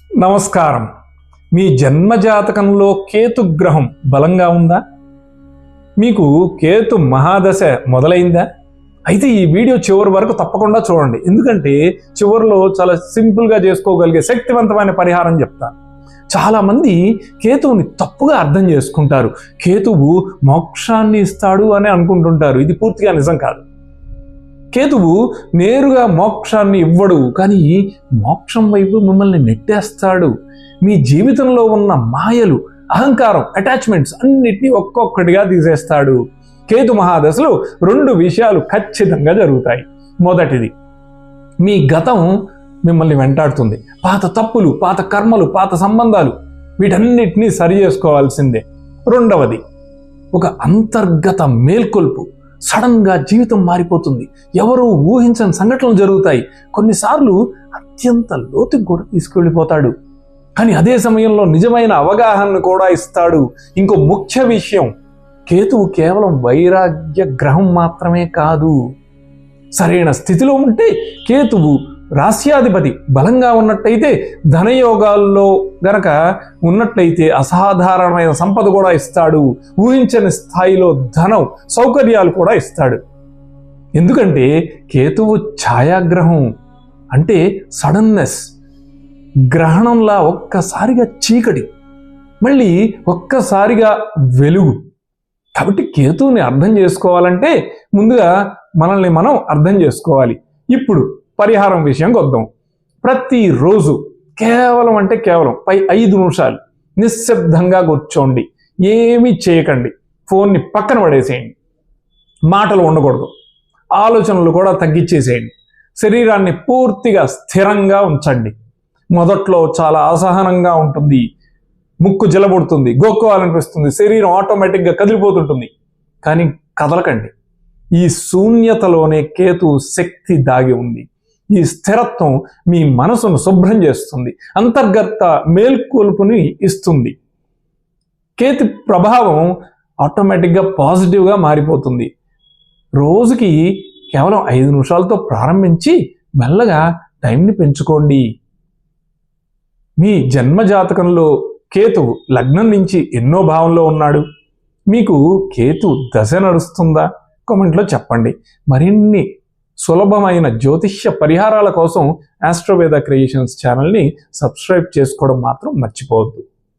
నమస్కారం. మీ జన్మజాతకంలో కేతు గ్రహం బలంగా ఉందా? మీకు కేతు మహాదశ మొదలైందా? అయితే ఈ వీడియో చివరి వరకు తప్పకుండా చూడండి. ఎందుకంటే చివరిలో చాలా సింపుల్గా చేసుకోగలిగే శక్తివంతమైన పరిహారం చెప్తాను. చాలామంది కేతువుని తప్పుగా అర్థం చేసుకుంటారు. కేతువు మోక్షాన్ని ఇస్తాడు అని అనుకుంటుంటారు. ఇది పూర్తిగా నిజం కాదు. కేతువు నేరుగా మోక్షాన్ని ఇవ్వడు, కానీ మోక్షం వైపు మిమ్మల్ని నెట్టేస్తాడు. మీ జీవితంలో ఉన్న మాయలు, అహంకారం, అటాచ్మెంట్స్ అన్నిటినీ ఒక్కొక్కటిగా తీసేస్తాడు. కేతు మహాదశలో 2 విషయాలు ఖచ్చితంగా జరుగుతాయి. మొదటిది, మీ గతం మిమ్మల్ని వెంటాడుతుంది. పాత తప్పులు, పాత కర్మలు, పాత సంబంధాలు, వీటన్నిటినీ సరి చేసుకోవాల్సిందే. రెండవది, ఒక అంతర్గత మేల్కొల్పు. సడన్గా జీవితం మారిపోతుంది. ఎవరు ఊహించని సంఘటనలు జరుగుతాయి. కొన్నిసార్లు అత్యంత లోతుకు కూడా తీసుకెళ్ళిపోతాడు. కానీ అదే సమయంలో నిజమైన అవగాహనను కూడా ఇస్తాడు. ఇంకో ముఖ్య విషయం, కేతువు కేవలం వైరాగ్య గ్రహం మాత్రమే కాదు. సరైన స్థితిలో ఉంటే కేతువు రాస్యాధిపతి బలంగా ఉన్నట్టయితే, ధనయోగాల్లో గనక ఉన్నట్లయితే అసాధారణమైన సంపద కూడా ఇస్తాడు. ఊహించని స్థాయిలో ధనం, సౌకర్యాలు కూడా ఇస్తాడు. ఎందుకంటే కేతువు ఛాయాగ్రహం అంటే సడన్నెస్. గ్రహణంలా ఒక్కసారిగా చీకటి, మళ్ళీ ఒక్కసారిగా వెలుగు. కాబట్టి కేతువుని అర్థం చేసుకోవాలంటే ముందుగా మనల్ని మనం అర్థం చేసుకోవాలి. ఇప్పుడు పరిహారం విషయంకి వద్దాం. ప్రతిరోజు కేవలం 5 నిమిషాలు నిశ్శబ్దంగా కూర్చోండి. ఏమీ చేయకండి. ఫోన్ని పక్కన పడేసేయండి. మాటలు ఉండకూడదు. ఆలోచనలు కూడా తగ్గించేసేయండి. శరీరాన్ని పూర్తిగా స్థిరంగా ఉంచండి. మొదట్లో చాలా అసహనంగా ఉంటుంది. ముక్కు జలబడుతుంది, గోక్కోవాలనిపిస్తుంది, శరీరం ఆటోమేటిక్గా కదిలిపోతుంటుంది. కానీ కదలకండి. ఈ శూన్యతలోనే కేతు శక్తి దాగి ఉంది. ఈ స్థిరత్వం మీ మనసును శుభ్రం చేస్తుంది, అంతర్గత మేల్కొల్పుని ఇస్తుంది. కేతు ప్రభావం ఆటోమేటిక్గా పాజిటివ్గా మారిపోతుంది. రోజుకి కేవలం 5 నిమిషాలతో ప్రారంభించి మెల్లగా టైంని పెంచుకోండి. మీ జన్మజాతకంలో కేతువు లగ్నం నుంచి ఎన్నో భావంలో ఉన్నాడు? మీకు కేతు దశ నడుస్తుందా? కామెంట్లో చెప్పండి. మరిన్ని సులభమైన జ్యోతిష్య పరిహారాల కోసం ఆస్ట్రోవేద క్రియేషన్స్ ఛానల్ని సబ్స్క్రైబ్ చేసుకోవడం మాత్రం మర్చిపోవద్దు.